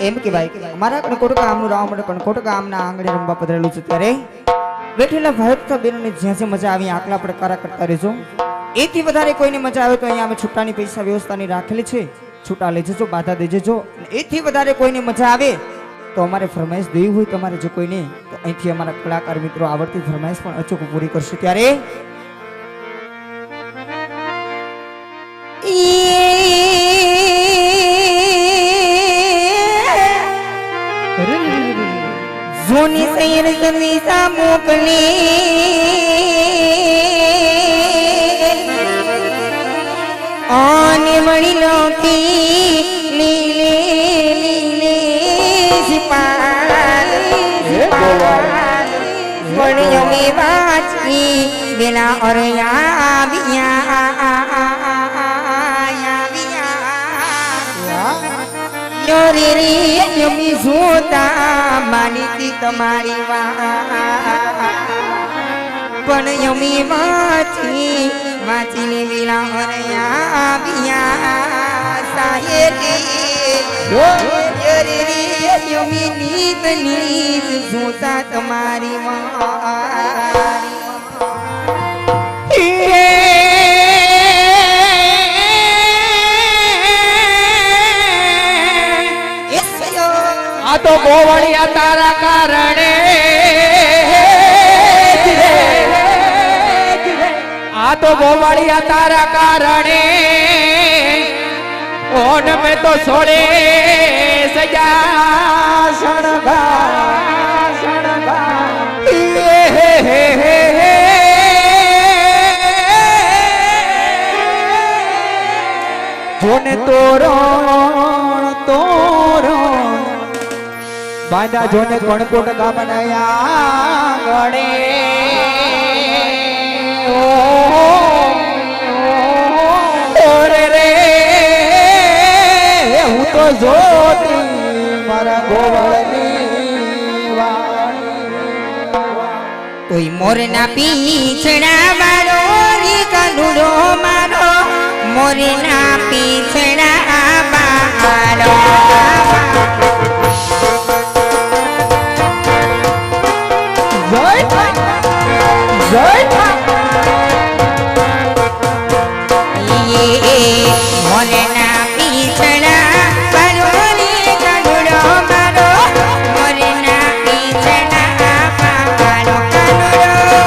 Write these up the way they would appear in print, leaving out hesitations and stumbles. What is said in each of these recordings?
એમ કે ભાઈ અમારા કણકોટ ગામનું રાવ માટે કણકોટ ગામના આંગણે રમવા પધરેલું છે ત્યારે બેઠેલા ભાઈ તથા બહેનોને જ્યાં જ્યાં મજા આવી આકલા પર કારા કરતા રહેજો. એથી વધારે કોઈને મજા આવે તો અહીંયા અમે છૂટાની પૈસા વ્યવસ્થાની રાખેલી છે, છૂટા લઈ જજો, બાધા દઈ જજો. એથી વધારે કોઈને મજા આવે તો અમારે ફરમાઈશ દેવી હોય તમારે જો કોઈને તો અહીંથી અમારા કલાકાર મિત્રો આવડતી ફરમાઈશ પણ અચૂક પૂરી કરશે. ત્યારે જોની સૈર સંદેશા મોકલે આને મળી લોકી લીલે લીલે સિપાલ વણ્યો મે વાચી બેલા ઓરયા બિયા રે રે યમી જોતા માનીતી તમારી પણ યમી વાંચીને વિલા હરયા બિયા સાહેરી રે રે યમી નીત નીત જોતા તમારી આ તો ગોવળિયા તારા કારણે, આ તો ગોવળિયા તારા કારણે ઓન મેં તો છોડે સજા સણગા જોને તોરણ તોરણ બાંધા જોને કણકોટ ગામના ગણે રે હું તો જોતી મારા ગોવળની કોઈ મોરના પીછડા મારો રે કાનુડો મારો મોરના પીછડા મારો મોરના પીછડા મારો રે કાનુડો મારો મોરના પીછડા મારો કાનુડો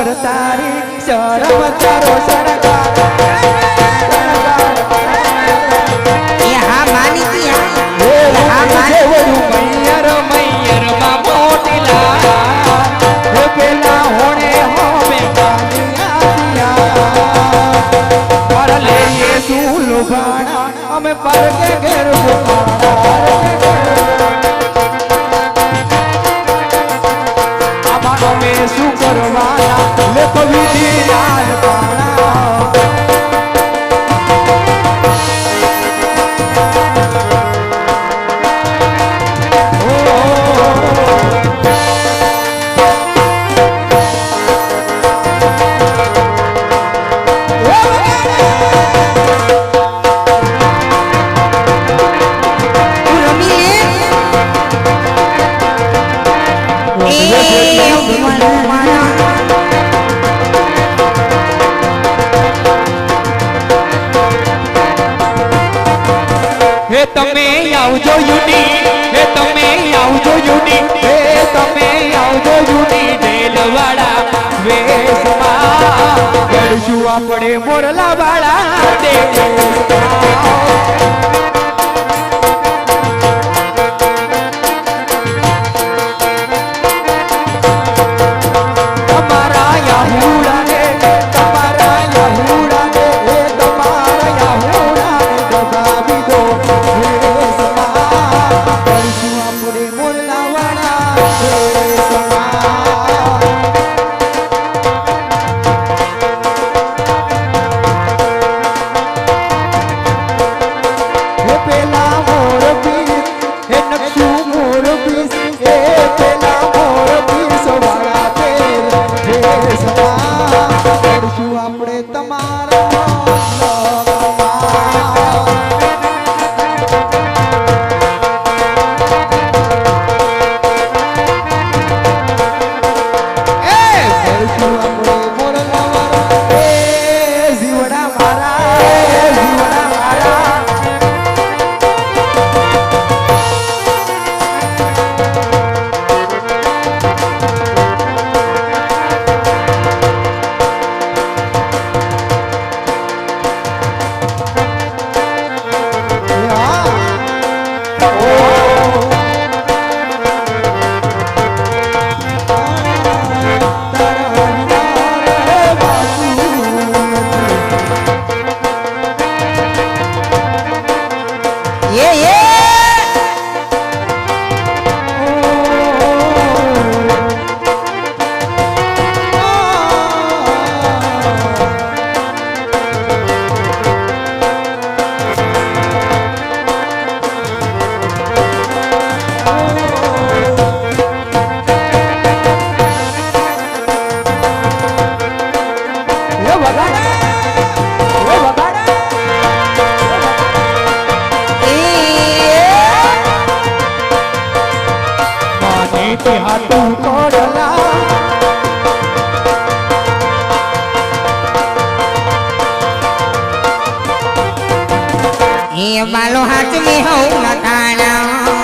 તારી શરમ તારો સરકાર એ હા માની તી હા હા મૈયર મૈયર માં મોટીલા હે પેલા હોણે હોમે મારા લેએ શું લોભાણા અમે પરકે ઘેર આમાં અમે શું કરવાના લે પવિત્ર લાલ પાણા હે તમે આવજો યુની હે તમે આવજો યુની હે તમે આવજો યુની દેલવાડા વેશમાં કરશું આપણે મોરલા વાળા તમારા યાહુડા ને તમારા યાહુડા ને હે તમારા યાહુડા ને દબાવી દો કરશું આપણે મોરલા વાળા હે પેલા મોર પીસ હે નકશું મોર પીસ હે પેલા મોર પીસ વાળા તેર હે સમા કરશું આપણે તમારા જીવડા મારા જીવડા મારા હાથું કોડલા એ બાલો હાથ મે હો નટાણા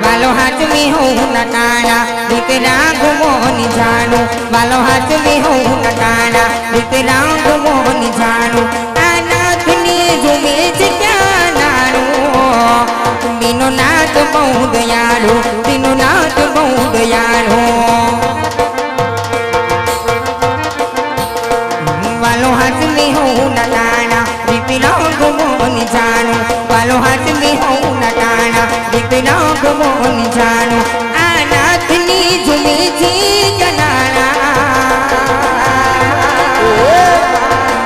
બાલો હાથ મે હો નટાણા દીકરા ઘુમો ની જાણું બાલો હાથ મે હો નટાણા દીકરા ઘુમો ની જાણું અનાથ ની જુમે છે ક્યાં નાણું બીનો નાથ બહુ દયાળુ બીનો નાથ બહુ દયાળુ વાલો હાથ મે હો નટાણા દીકરા ઘુમો ની જાણું વાલો હાથ મે હો નટાણા દીકરા ઘુમો ની જાણું અનાથ ની જુમે છે જનાણા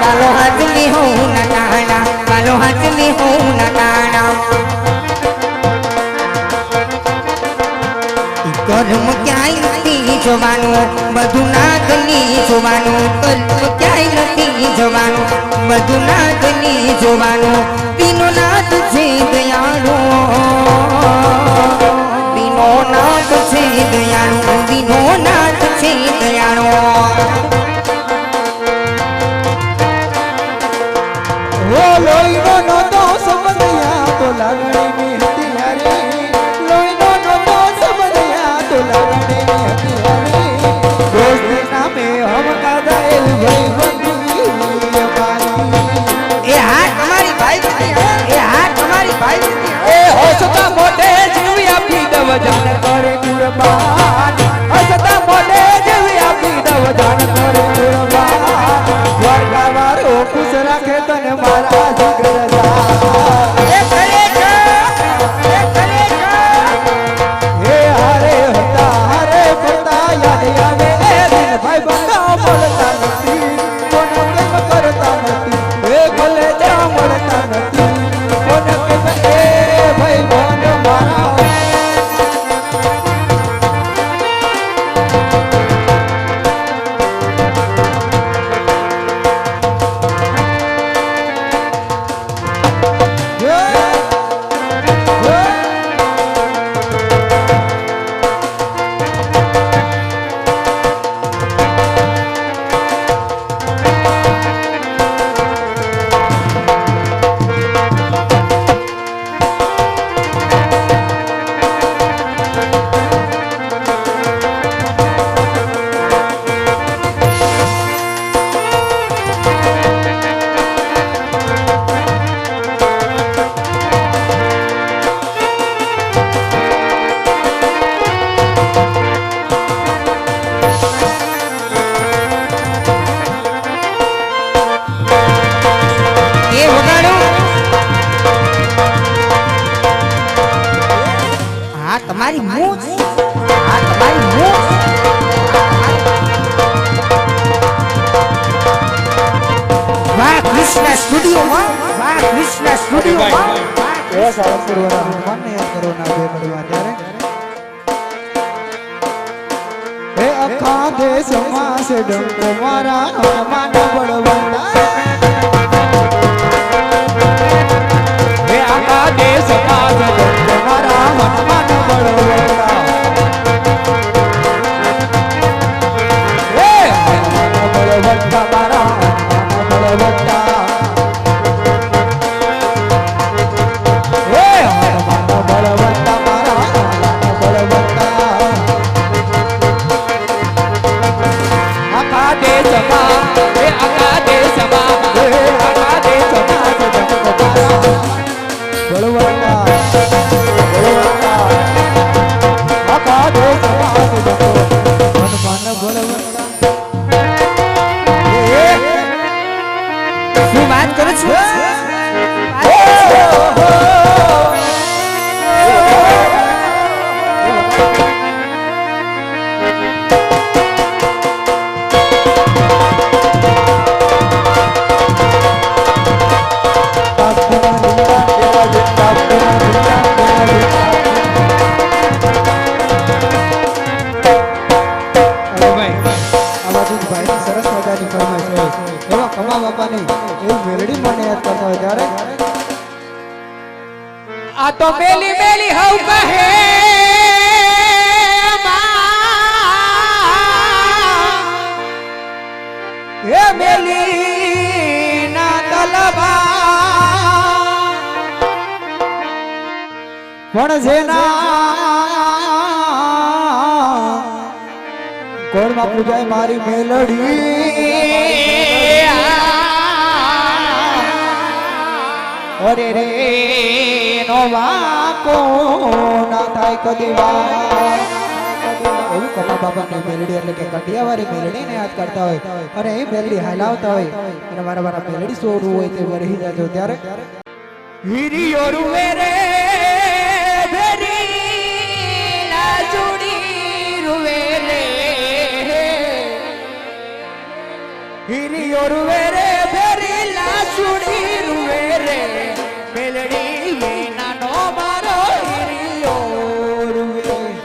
વાલો હાથ મે હો નટાણા વાલો હાથ મે હો નટાણા કર્મ ક્યાંય નથી જોવાનું બધું નાગની જોવાનું કર્મ ક્યાંય નથી જોવાનું બધું નાગની જોવાનું બીનો નાથ છે દયાળુ બીનો નાથ છે દયાળુ બીનો નાથ છે દયાળુ ઓ લોહીનો નોંધો સમજ્યા તો લાગણી ની હતી લોહીનો નોંધો સમજ્યા તો લાગણી ની હતી ભાઈ બંધા મળતા નથી કોને કેમ કરતા નથી એ ભલે જ્યાં મળતા નથી કોને કેમ એ ભાઈ બંધ મારા એ વગાડો હા તમારી મૂછ હા તમારી મૂછ વાહ કૃષ્ણ સ્ટુડિયોમાં વાહ કૃષ્ણ સ્ટુડિયોમાં એવા સારા કરવાના હનુમાનને યાદ કરો ના બે મળવા ત્યારે હે અખા દેશમાં છે ડંકો મારા હનુમાન બળવંતા હે આખા દેશમાં છે ડંકો મારા હનુમાન બળવંતા હે હનુમાન બળવંતા મારા હનુમાન બળવંતા બળવંતા મારા બળવંતા આખા દેશમાં હે આખા દેશમાં હે આખા દેશમાં બળવંતા બળવંતા આખા દેશમાં હનુમાન બળવંતા શું વાત કરો છો સરસ મજાની ફરમાઈશ હોય એવા કમા બાપાની એવું મેલડી મને યાદ કરતા હોય ત્યારે આ તો મેલી મેલી હવ કહે હે મેલી ના તલબા પણ જેના કોળમાં પૂજાય મારી મેલડી અરે રે નો વાકો ના થાય કદી એવું કમા બાબાની મેલડી એટલે કે કંડિયાવાળી મેલડીને યાદ કરતા હોય અને એ મેલડી હલાવતા હોય અને મારા મારા મેલડી સોરું હોય તે વરહી જતો ત્યારે હિરિયોરુ મેરે ભેરી લાજુડી રૂવેલે હિરિયોરુ મેરે ભેરી લાજુડી રૂવેલે મેલડી વિનાનો મારો હિરિયોરુ મેલડી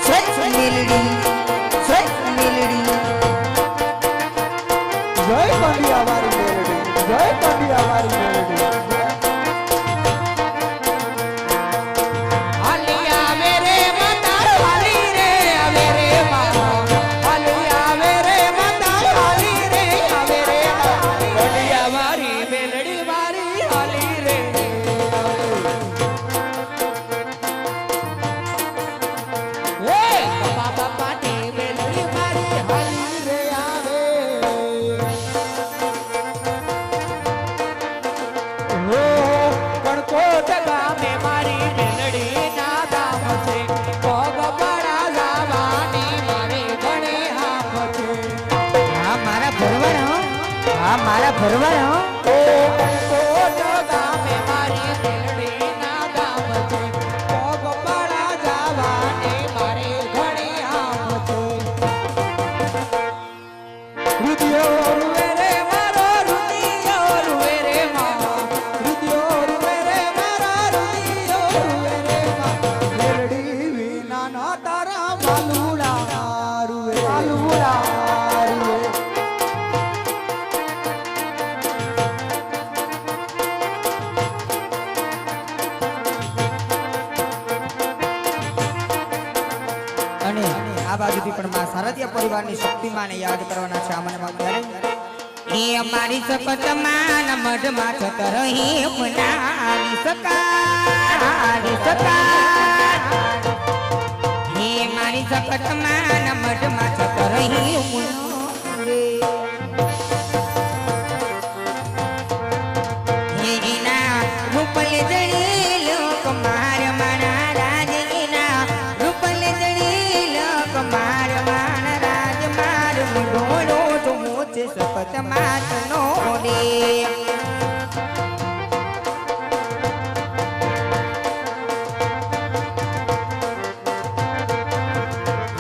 જય કંડિયાવાળી મેલડી જય કંડિયાવાળી મેલડી મારા ભરવા હો ઝુલવું અને આ બાજુથી પણ માં શારદિયા પરિવારની શક્તિમાને યાદ કરવાના છે આમને માં ત્યારે એ અમારી શપથ માન મઢમાં છત રહી મનાવી શકાય હે મારી શપથ માન મઢમાં છત રહી એના રૂપલ જડી લોક માર માણા રાજ એના રૂપલ જડી લોક માર માણા રાજ માર ડોળો તો મોચે શપથ માત નો રે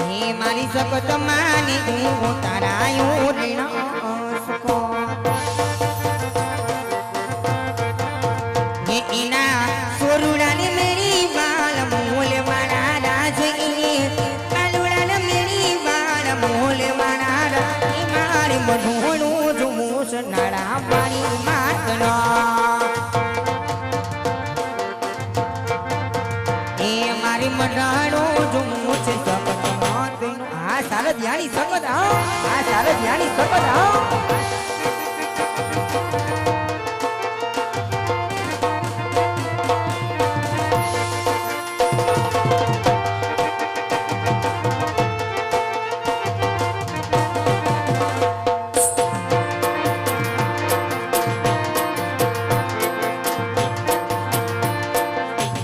હે મારી શપથ માની હું તારાયું ઋણ સુખો એના સોરુડાને મેરી બાલ મોલે મારા રાજ કાલુડાને મેરી બાલ મોલે મારા રાજ મારી મઢોણું જુમુસ નાડા મારી માતના એ મારી મઢાણું જુમુસ શપથ માતનું આ શારદિયાની શપથ આ શારદિયાની શપથ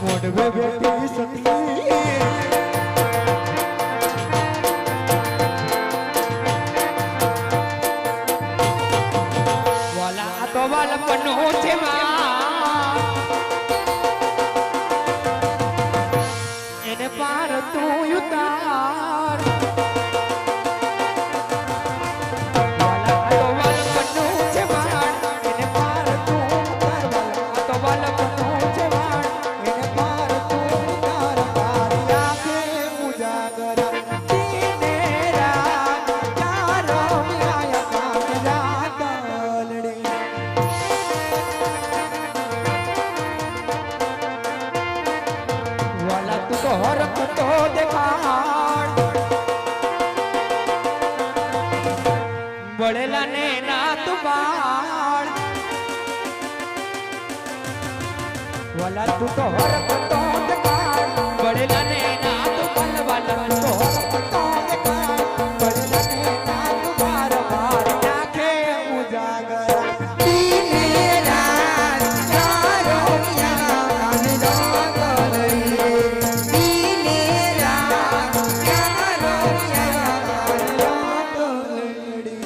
મોઢવે બેઠી સતી વાલા તો વાલપનો છે માં એને પાર તું ઉતાર વાલા તો વાલપનો છે માં એને પાર તું ઉતાર વાલા તો વાલપનો છે માં એને પાર તું તાર તારી આંખે ઉજાગર દીને રાત તારો મ્યાયા કામ જાતલડે વાલા તું તો હરખતો દેખાડ બળેલા ને ના તું બાળ વાલા તું તો હરખતો દેખાડ બળેલા ને ના તું બાળ વાલા તું તો હરખતો દેખાડ બળેલા ને ના તું બાળ બાળ નાખે ઉજાગર દીને રાત તારો યાદ જાગલડી દીને રાત તારો યાદ જાતલડી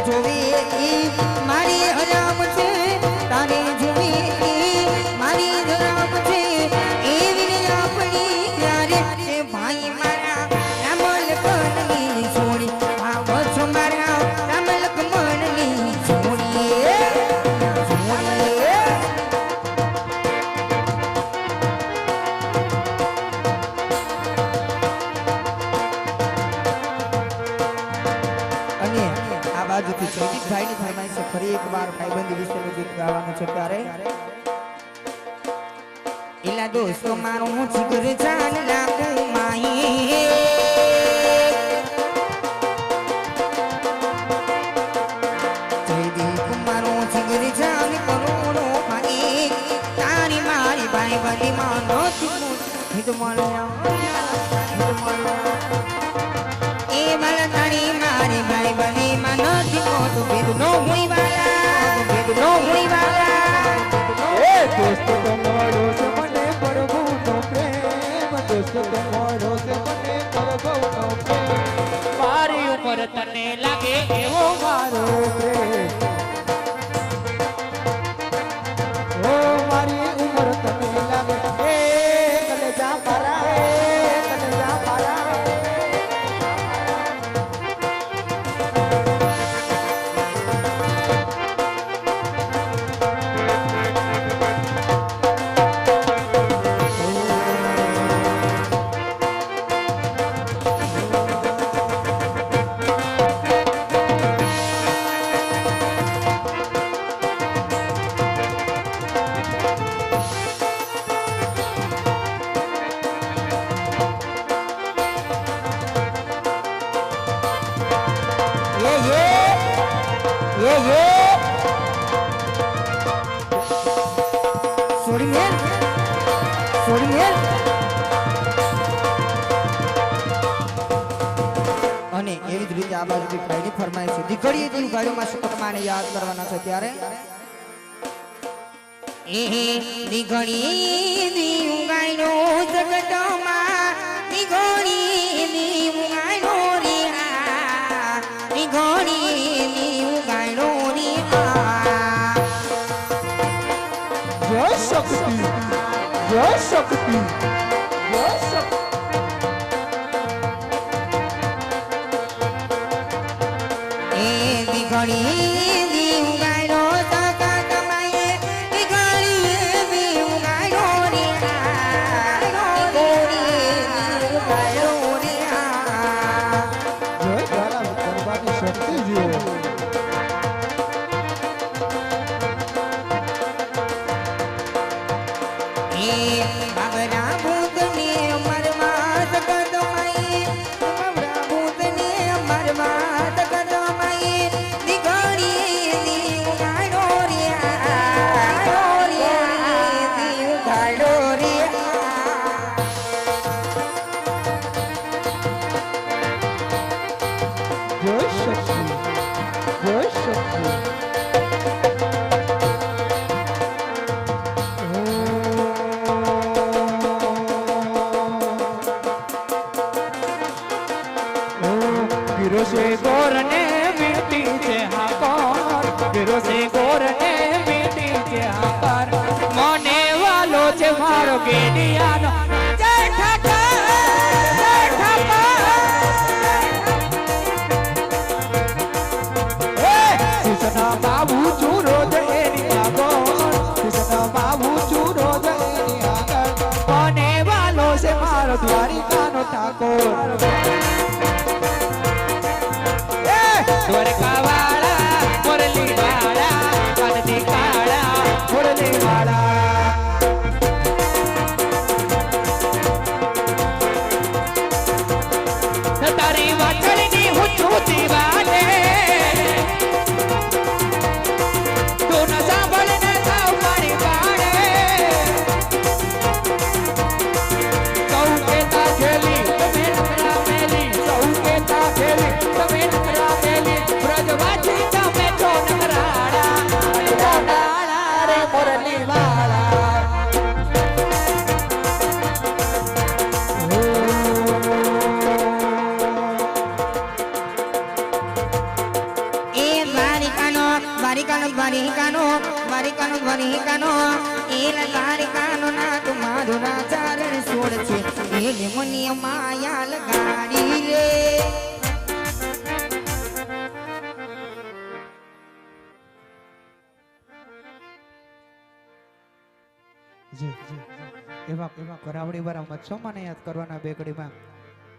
જોવી મારી હરામ છે તારે જોવી મારી હરામ છે એવી આપણી ત્યારે એ ભાઈ મારા રામ લખનની છોડી આવો છો મારા રામ લખમણની છોડી અને આ બાજુથી જયદીપભાઈની ફરમાઈશ છે ફરી એકવાર ભાઈબંધી વિશેનું ગીત ગાવાનું છે ત્યારે એલા દોસ્તો મારો જીગર જાન લાગુ માહી જયદીપ મારો જીગર જાન કરોડો ભાઈ તારી મારી ભાઈ બની માનો હિત એ મારા તારી મારી ભાઈ બની માનો તો ભેદ નો હોય વાલા ભેદ નો હોય વાલા એ દોસ્તો તમારો છે મને પ્રભુનો પ્રેમ દોસ્તો તમારો છે મને પ્રભુનો પ્રેમ મારી ઉંમર તને લાગે એવો મારો પ્રેમ ઓ મારી ઉંમર તને લાગે એ કલેજા મારા કલેજા મારા છોડી મેલ છોડી મેલ અને એવી જ રીતે આ બાજુથી ભાઈની ફરમાઈશ છે દીકરીએ જેવું ગાડીમાં સુકટમાને યાદ કરવાના છે ત્યારે એ દીઘણી દી ઉગાઈનો જગતમાં દીઘણી દી ઉગાઈનો રે આ દીઘણી દી ઉગાઈનો રે આ જય શક્તિ જય શક્તિ જય શક્તિ એ દીઘણી દી ઉગાઈનો જગતમાં દીઘણી દી ઉગાઈનો રે આ દીઘણી દી ઉગાઈનો રે આ જય ગાલા કરવાની શક્તિ જીવો બાબરા ભૂતને અમરમાં જગતમાઈ બાબરા ભૂતને અમરમાં જગતમાઈ દીઘણી દી ઉગાડો રે દી ઉગાડો રે જય શક્તિ જય શક્તિ ગીરો છે ગોરને મીઠી છે હાકર ગીરો છે ગોરને મીઠી છે હાકર મને વાલો છે મારો ગેડિયાનો જય ઠાકર જય ઠાકર કિસના બાબુ ચૂરો જયની આગળ કિસના બાબુ ચૂરો જયની આગળ મને વાલો છે મારો દ્વારિકાનો ઠાકોર દ્વારકા વાળા મુરલી વાળા કાનની કાળા મુરલી વાળા તારી વાટડીની હુચુતી વાલે તું ન સાંભળ ને સાવ મારી પાડે સૌ કેતા ખેલી તમે નકરા મેલી સૌ કેતા ખેલી તમે નકરા મેલી દ્વારિકાનો દ્વારિકાનો એલા દ્વારિકાનો ના તુમારું ના ચારણ છોડ છે એને મુનિય માયા લગાડી રે એવા કરાવડી વાળા મચ્છો મને યાદ કરવાના બેકડીમાં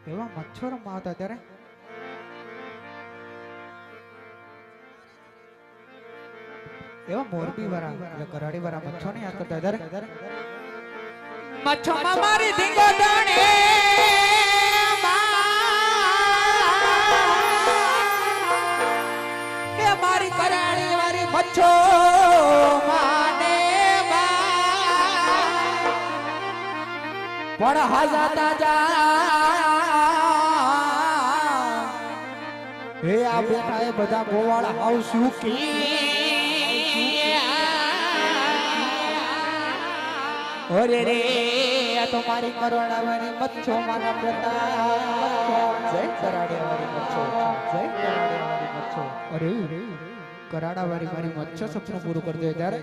એવા મચ્છો રમવા હતા ત્યારે એવા મોરબી વાળા કરાડી વાળા મચ્છો ને યાદ કરતા ત્યારે મચ્છોમાં મારી ધીંગો દાણે એ મારી કરાણી વાળી મચ્છો માને પણ હાજા તાજા હે આ બેઠા એ બધા ગોવાળા આવ શું ઓરે રે આ તો મારી કરોડાવાળી મચ્છો મારા પ્રતાપ જય કરાડિયાવાળી મચ્છો જય કરાડિયાવાળી મચ્છો અરે કરાડાવાળી મારી મચ્છો સપનું પૂરું કરી દે ત્યારે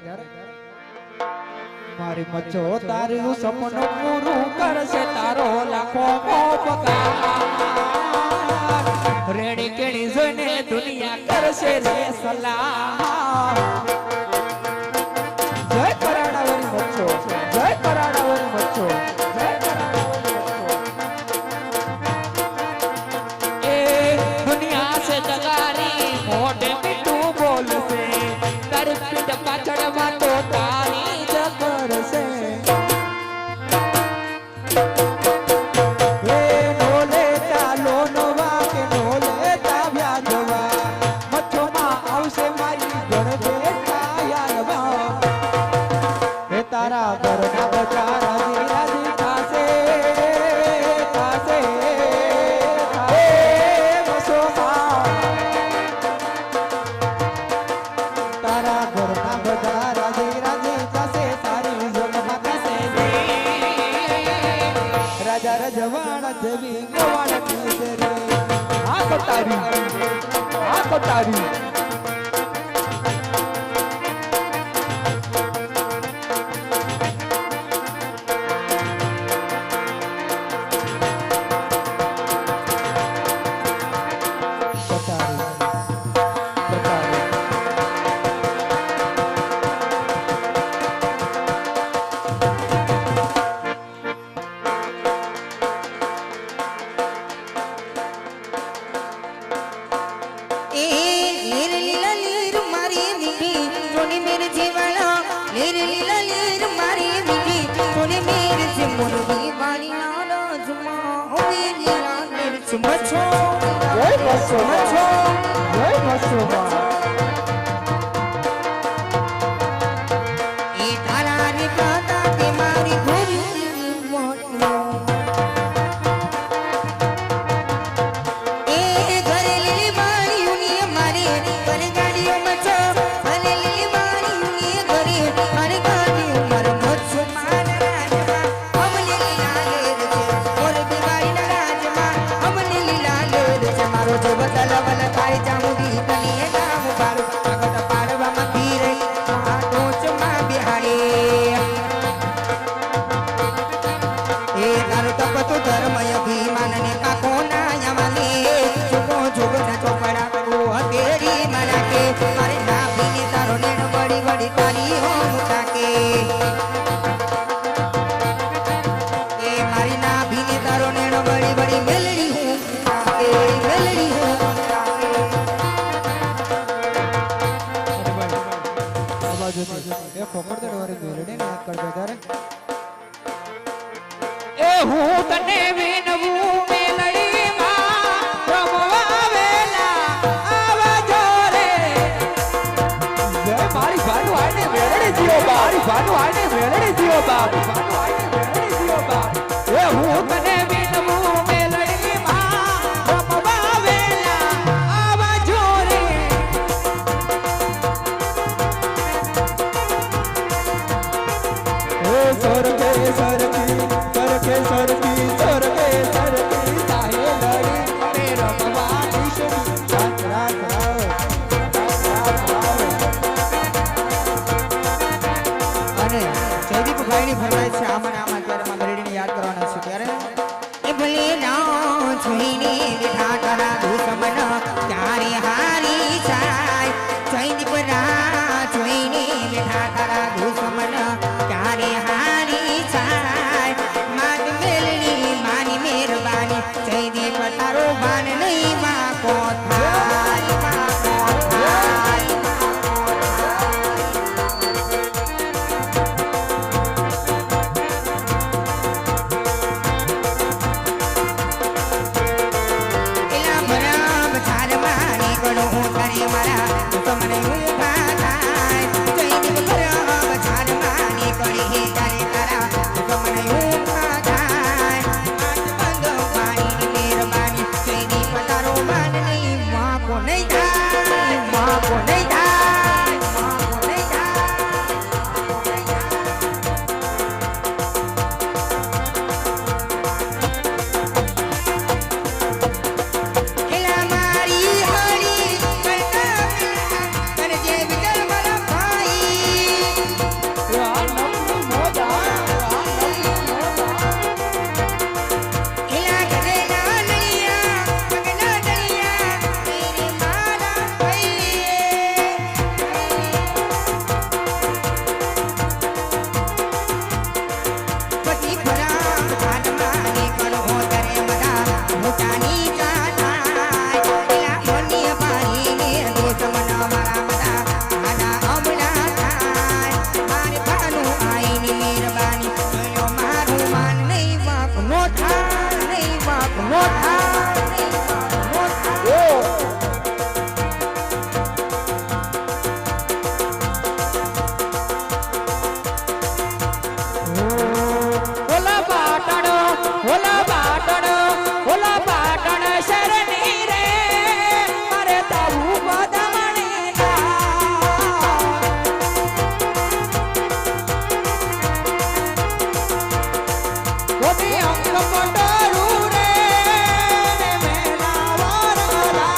મારી મચ્છો તારું સપનું પૂરું કરશે તારો લાખો પગાર રેડી કેણી જોઈને દુનિયા કરશે રે સલામ જય કરાડાવાળી મચ્છો જય કરાડાવાળી મચ્છો જય એ દુનિયા સે જગારી મોઢે મીઠું બોલશે તારી પીઠ પાછળ વાતો તારી જ કરશે હે નો લેતા લોનવા કે નો લેતા વ્યાજવા મચ્છોમાં આવશે મારી ગણદેતા યાદવા હે તારા ઘરના બજાર રાજી રાજી થાશે થાશે હે મસોમાં તારા ઘરના બધા રાજી રાજી થાશે તારી જગમાં થશે રાજા રજવાડા જેવી ગવાડા છે રે આ કટારી એ લીર લીલા લીર મારી મીઠી જોની મેરે જીવાળા લીર લીલા લીર મારી મીઠી જોની મેરે જે મોરબી વાળી નારાજમાં હોવે લીલા લીર છે મચ્છો જય મચ્છો જય મચ્છો એ તારા રે દાદા કે મારી ભૂરી મોટો એ ઘરે લીલી મારી ઉની મારી ઘરે ગાડીઓ મચ્છો ઘરે લીલી મારી ઉની ઘરે મારી ગાડીઓ મારો મચ્છો મારા રાજમાં અમને લીલા લેર છે મોર દિવાળીના રાજમાં અમને લીલા લેર છે મારો જો બદલ વલ થાય જામુડી તને નામ પાડું આગળ પાડવામાં ધી રહી આ ટોચમાં બિહાડે એ તારો તપતો ધર્મ અભિમાનને કાકો ના યમને ચૂકો જોગન ચોપડા ઓ હતેરી મના કે મારે નાભીને તારો નેણ વળી વળી તારી હો મુટાકે એ મારી નાભીને તારો નેણ વળી વળી મેલડી હું મુટાકે મેલડી હું મુટાકે એ ફોકડદડ વાળી મેલડી ને યાદ કરતો ત્યારે એ હું તને વિનવું મેલડીમાં રમવા વેલા આવજો રે જય મારી ભાનુ આને મેલડી જીઓ બા મારી ભાનુ આને મેલડી જીઓ બા ભાનુ આને મેલડી જીઓ બા એ હું તને વિનવું મેલડીમાં રમવા વેલા આવજો રે એ સરકે સરકી સરકે સરકી સરકે સરકી સાહે લડી અમે રમવા રાત રાત રાત રાત રાત કરે મારા તમને ઊભા થાય જઈ દીવ કરો બજાર માની કરી તારે તારા તમને ઊભા થાય આજ બંધ પાણીની મહેરબાની જઈ દીવ તારો માનની માકો નહીં થાય માકો નહીં થાય માકો નહીં થાય એલા મારી હરી કરતા કરજે વિકલ મારા ભાઈ રાનમની મોજા એલા ઘરે ના નૈયા પગના દરિયા તેરી મારા ભાઈ પછી ફરા આનમાની કરો તરે મદા મોટાની જાનાય એલા મોની પાણી ને દોસ્ત મના મારા મદા આના અમના થાય મારે ભાનું આઈની મહેરબાની જોયો મારું માન નહીં વાક નો થાય નહીં વાક નો થાય નહીં વાક નો થાય ઓલા પાટણ શરણી રે મારે તારું બદમણી ઓતી અંગ પટરું રે મેલા વારલા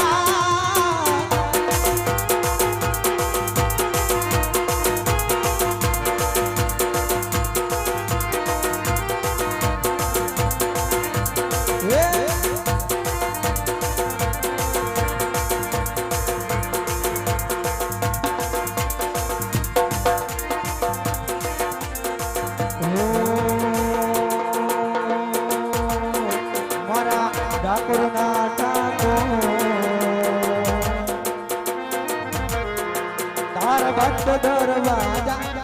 મારા ડાકોરના ઠાકોર તાર ભક્ત દરવાજા